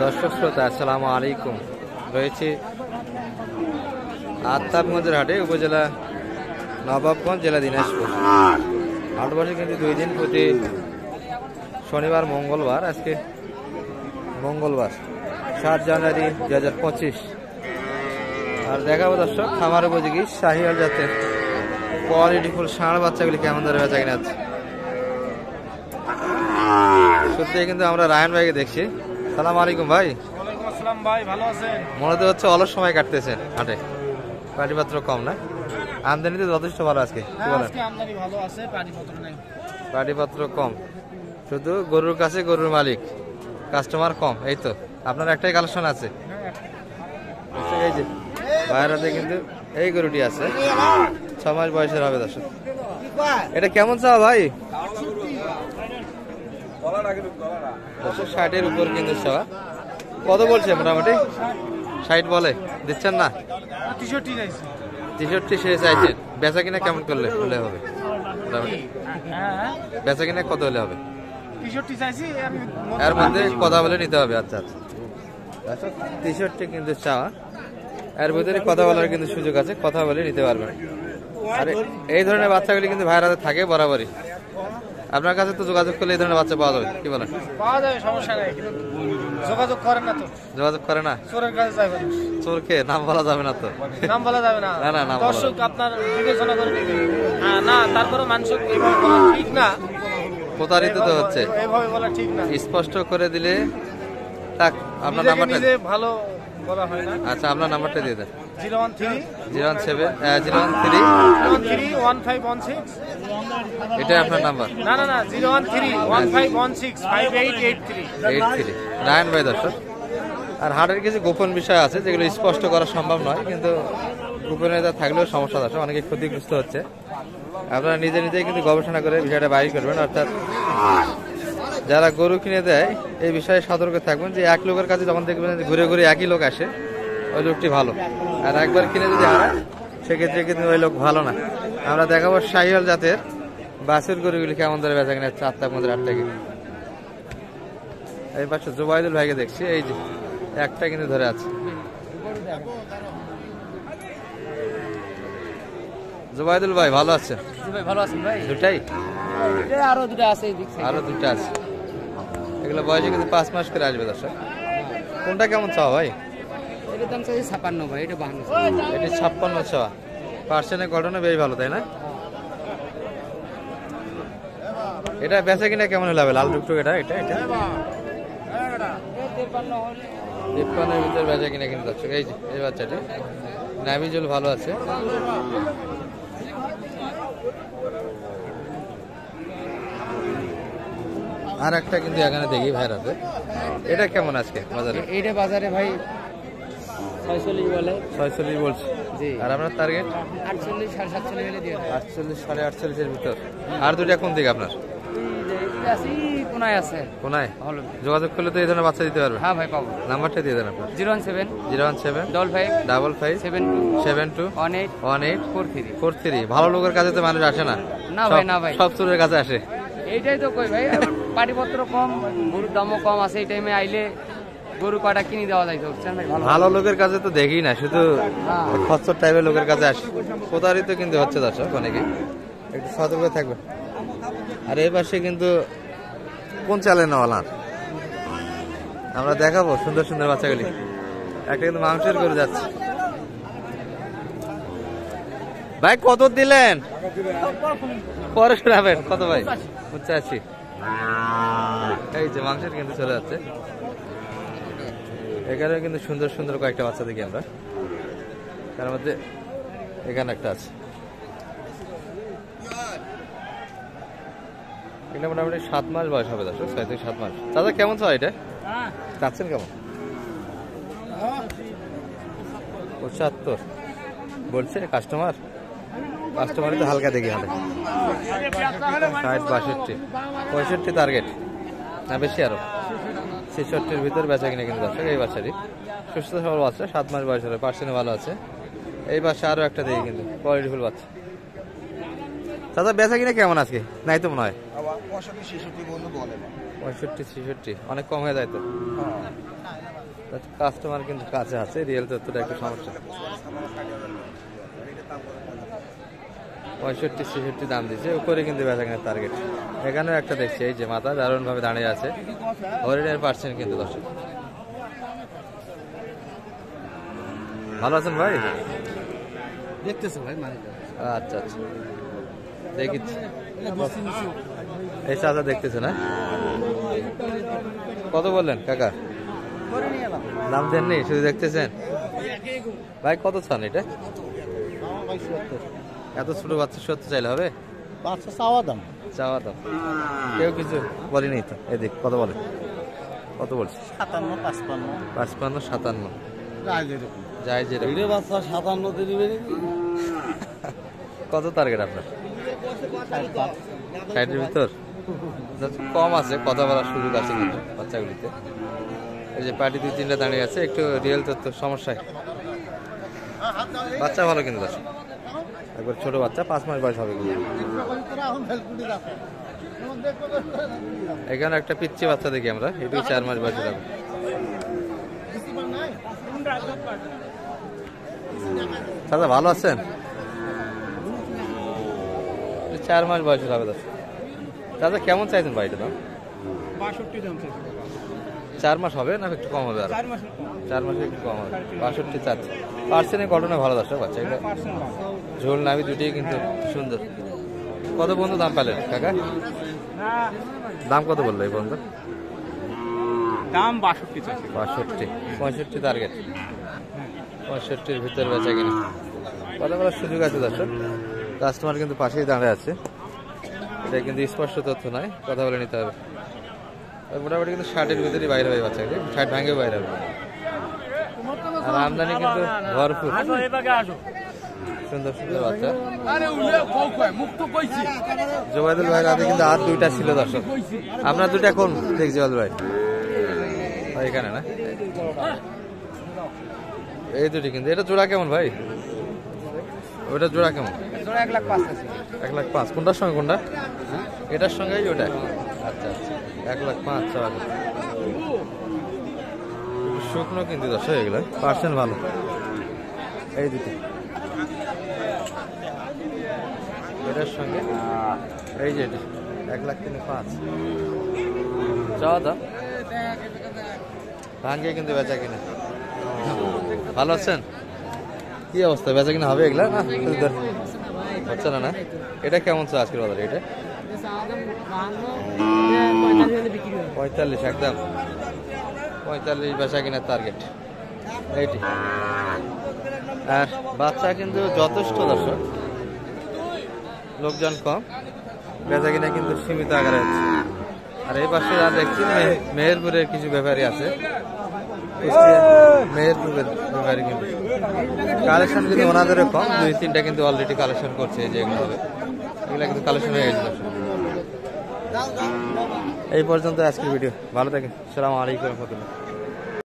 দর্শক শ্রোতা আসসালামু আলাইকুম। রয়েছে আত্মাবগঞ্জের হাটে, উপজেলা নবাবগঞ্জ, জেলা দিনাজপুর। হাট বসে কিন্তু 2 দিন, প্রতি শনিবার মঙ্গলবার। আজকে মঙ্গলবার 7 জানুয়ারি 2025। আর দেখাবো দর্শক খামার উপযোগী শাহিওয়াল জাতের কোয়ালিটিফুল ষাঁড় বাচ্চাগুলি কেমন ধরে বেচা কিনা আছে। সত্যি কিন্তু আমরা রায়ন ভাইকে দেখছি। সালাম আলাইকুম ভাই। ওয়ালাইকুম আসসালাম ভাই, ভালো আছেন? মনে তো হচ্ছে অলস সময় কাটতেছেন হাটে, পাটিপত্র কম না? আমদানি তো যথেষ্ট ভালো আজকে, কি বলেন? আজকে আমদানি ভালো আছে, পাটিপত্র নেই। পাটিপত্র কম, শুধু গরুর কাছে গরুর মালিক, কাস্টমার কম। এই তো আপনার একটাই কালেকশন আছে। এই যে বাইরেতে কিন্তু এই গরুটি আছে, 6 মাস বয়সের হবে দর্শক। এটা কেমন চাও ভাই? 60-এর উপর কিন্তু চাওয়া। কত বলছে মোটামুটি? 60 বলে, দিচ্ছেন না? 63 শেষ চাইছেন। বেচা কিনা কেমন করলে হলে হবে মোটামুটি? বেচা কিনা কত হলে হবে? 63 চাইছি, এর মধ্যে কথা বলে নিতে হবে। আচ্ছা আচ্ছা, 63 কিন্তু চাওয়া, এর ভিতরে কথা বলার কিন্তু সুযোগ আছে, কথা বলে নিতে পারবেন। আর এই ধরনের বাচ্চাগুলি কিন্তু ভাইয়ের হাতে থাকে বরাবরই। আপনার কাছে তো যোগাযোগ করলে এই ধরনের বাচ্চা পাওয়া যাবে, কি বলেন? পাওয়া যাবে, সমস্যা নাই। যোগাযোগ করে না তো? যোগাযোগ করে না? চোরের কাছে যাবে না। চোরকে নাম বলা যাবে না তো? নাম বলা যাবে না। না না, নাম দর্শক আপনার বিবেচনা করে নেবেন। না, তারপরে মানুষ এইভাবে বলা ঠিক না। প্রতারিত তো হচ্ছে, এইভাবে বলা ঠিক না। স্পষ্ট করে দিলে থাক। আপনার নাম্বারটা নিজে ভালো বলা হয় না। আচ্ছা, আপনার নাম্বারটা দিয়ে দেন। 013-013-1516। এটা আপনার নাম্বার? না না না, 013-1516-5883। রায়ন ভাই দর্শক। আর হাটের কিছু গোপন বিষয় আছে যেগুলো স্পষ্ট করা সম্ভব নয়, কিন্তু গোপনীয়তা থাকলেও সমস্যা আছে, অনেকে ক্ষতিগ্রস্ত হচ্ছে। আপনারা নিজে নিজেই কিন্তু গবেষণা করে বিষয়টা বাইর করবেন। অর্থাৎ যারা গরু কিনে দেয় এই বিষয়ে সতর্ক থাকবেন যে এক লোকের কাছে যখন দেখবেন যে ঘুরে ঘুরে একই লোক আসে, ওই লোকটি ভালো। আর একবার কিনে যদি হারায়, সেক্ষেত্রে কিন্তু ওই লোক ভালো না। আমরা দেখাবো শাহিওয়াল জাতের বাছুর গরুগুলি কেমন ধরে বেচা কিনা 4-5 8 টাকা। এই পাশে জুবাইদুল ভাইকে দেখছি, এই যে একটা কিন্তু ধরে আছে। জুবাইদুল ভাই ভালো আছেন? ভালো আছেন ভাই? দুটাই? আরো দুটা আছে, আরো দুটা আছে। এগুলো বয়সে কিন্তু 5 মাস করে আসবে দর্শক। কোনটা কেমন চাও ভাই? এটার দাম চাই 56 ভাই, এটা 52। এটা 56 চাওয়া। পার্সেন্টের ঘটনা বেশ ভালো, তাই না? এটা বেচা কিনা কেমন হলে হবে? লাল টুকটুক এটা এটা এটা 53-এর ভিতরে বেচা কিনা কিন্তু দর্শক। এই যে এই বাচ্চাটি নাভিজুল ভালো আছে। আর একটা কিন্তু এখানে দেখি ভাইয়ের হাতে। এটা কেমন আজকে বাজারে? এটা বাজারে ভাই 46 বলে। 46 বলছি। জি। আর আপনার টার্গেট? 48 47.5 হলে দিয়ে দেব। 48 48.5 এর ভিতর। আর দুটা কোন দিকে আপনার? আছে কোনায় আছে। কোনায়? ভালো। যোগাযোগ করলে তো এই ধরনের বাচ্চা দিতে পারবে? হ্যাঁ ভাই পাবো। নাম্বারটা দিয়ে দেন আপনার। 017 017 55 55 72 72 18 18 43। 43। ভালো লোকের কাছে তো মানুষ আসে না। না ভাই, না ভাই, সব চোরের কাছে আসে। এইটাই তো কই ভাই, পাটিপত্র কম, গরুর দামও কম আছে। এই টাইমে আইলে গরু কাটা কিনে দেওয়া যায়, বুঝছেন ভাই? ভালো লোকের কাছে তো দেখি না, শুধু খচ্চর টাইপের লোকের কাছে আসে। প্রতারিত কিন্তু হচ্ছে দর্শক অনেকে, একটু সতর্ক থাকবে। আর এই পাশে কিন্তু কোন চালে নেওয়ালা আমরা দেখাবো সুন্দর সুন্দর বাচ্চাগুলি। একটা কিন্তু মাংসের গরু যাচ্ছে। ভাই কত দিলেন? পরে শোনাবেন। কত ভাই? 85। এই যে মাংসের কিন্তু চলে যাচ্ছে। এখানে কিন্তু সুন্দর সুন্দর কয়েকটা বাচ্চা দেখি আমরা, তার মধ্যে এখানে একটা আছে। এটা মোটামুটি 7 মাস বয়স হবে দর্শক, 6 থেকে 7 মাস। দাদা কেমন চাও এটা? চাচ্ছেন কেমন? 75 বলছে কাস্টমার। কাস্টমারই তো হালকা দেখি হাতে। 60 62 65 টার্গেট না বেশি, আরো 66-র ভিতর বেচা কিনে কিন্তু দর্শক। এই বাচ্চাটি সুস্থ সবল বাচ্চা, 7 মাস বয়স হবে, পার্সেন্ট ভালো আছে। এই বাচ্চা আরো একটা দেখি কিন্তু কোয়ালিটিফুল বাচ্চা। দাদা বেচা কিনা কেমন আজকে? নাই তো মনে হয় 65-66 বন্ধু বলে। 65-66 অনেক কম হয়ে যায় তো। কাস্টমার কিন্তু কাছে আছে, রিয়েল তথ্যটা একটু সমস্যা। 65-66 দাম দিচ্ছে, উপরে কিন্তু বেচা কেনার টার্গেট। এখানেও একটা দেখছি, এই যে মাথা দারুণ ভাবে দাঁড়িয়ে আছে, হরিণের পার্সেন্ট কিন্তু দর্শক। ভালো আছেন ভাই? দেখতেছো ভাই? আচ্ছা আচ্ছা, দেখিচ্ছি। এই চাচা দেখতেছে না? কত বললেন কাকা? দাম দেননি, শুধু দেখতেছেন ভাই? কত চান এটা? এত ছোট বাচ্চা 70 চাইলে হবে? বাচ্চা চাওয়া দাম। চাওয়া দাম, কেউ কিছু বলেনি তো? এদিক কত বলে? কত বলছে? 57, 55। 55, 57 যায় যেটা। বাচ্চা 57 দিবে নাকি? কত টার্গেট আপনার? 60-এর ভিতর কম আছে, কথা বলার সুযোগ আছে কিন্তু বাচ্চাগুলিতে। এই যে পার্টি 2-3টা দাঁড়িয়ে আছে, একটু রিয়েল তথ্য সমস্যায়। বাচ্চা ভালো কিন্তু দর্শক, একবার ছোট বাচ্চা, 5 মাস বয়স হবে কিন্তু। এখানে একটা পিচ্ছি বাচ্চা দেখি আমরা, এটু 4 মাস বয়স হবে। দাদা ভালো আছেন? 4 মাস বয়স হবে দর্শক। দাদা কেমন চাইছেন ভাই এটা দাম? 62 দাম চাইছে। 4 মাস হবে না একটু কম হবে? আর 4 মাসে একটু কম হবে, 62 চাচ্ছে। পার্সেন্টের ঘটনা ভালো দর্শক, বাচ্চা এটা ঝোল নাভি দুটোই কিন্তু সুন্দর। কত বন্ধু দাম পেলেন কাকা? দাম কত বললো এই বন্ধু? দাম 62 চাইছে। 62, 65 টার্গেট। 65-এর ভিতরে বেচা কিনা, কথা বলার সুযোগ আছে দর্শক। কাস্টমার কিন্তু পাশেই দাঁড়িয়ে আছে, এটা কিন্তু স্পষ্ট তথ্য নয়, কথা বলে নিতে হবে। মোটামুটি কিন্তু 60-এর ভিতরেই বাইরে হবে বাচ্চাকে, 60 ভাঙেও বাইরে হবে। আর আমদানি কিন্তু ভরপুর, সুন্দর সুন্দর বাচ্চা। জোবাইদুল ভাইয়ের হাতে কিন্তু আর 2টা ছিল দর্শক। আপনার 2টা কোন দেখ জোবাইদুল ভাই? এখানে না, এই দুটি কিন্তু। এটা জোড়া কেমন ভাই? ওটা জোড়া কেমন? 1,05,000। কোনটার সঙ্গে কোনটা? এটার সঙ্গে ওটা? আচ্ছা আচ্ছা, 1,05,000। শুকনো কিন্তু দর্শক, এগুলো পার্সেন্ট ভালো। এই দুটি এটার সঙ্গে, এই যে 1,05,000 চাওয়া দাম। ভাঙ্গে কিন্তু বেচা কিনা। ভালো আছেন? কি অবস্থা, বেচা কিনা হবে এগুলা? না হচ্ছে না? না, এটা কেমন চা আজকের বাজারে? এটা 45 একদম। 45 বেচা কিনার টার্গেট এইটি। আর বাচ্চা কিন্তু যথেষ্ট দর্শক, লোকজন কম, বেচা কিনা কিন্তু সীমিত আকারে হচ্ছে। আর এই পাশে আর দেখছি মেহেরপুরের কিছু ব্যাপারী আছে, মেহেরপুরের ব্যাপারী কিন্তু কালেকশন কিন্তু ওনাদেরও কম, 2-3টা কিন্তু অলরেডি কালেকশন করছে। যে এগুলো হবে, এগুলো কিন্তু কালেকশন হয়ে গেছে। এই পর্যন্ত আজকের ভিডিও, ভালো থাকেন, আসসালামু আলাইকুম রহমতুল্লাহ।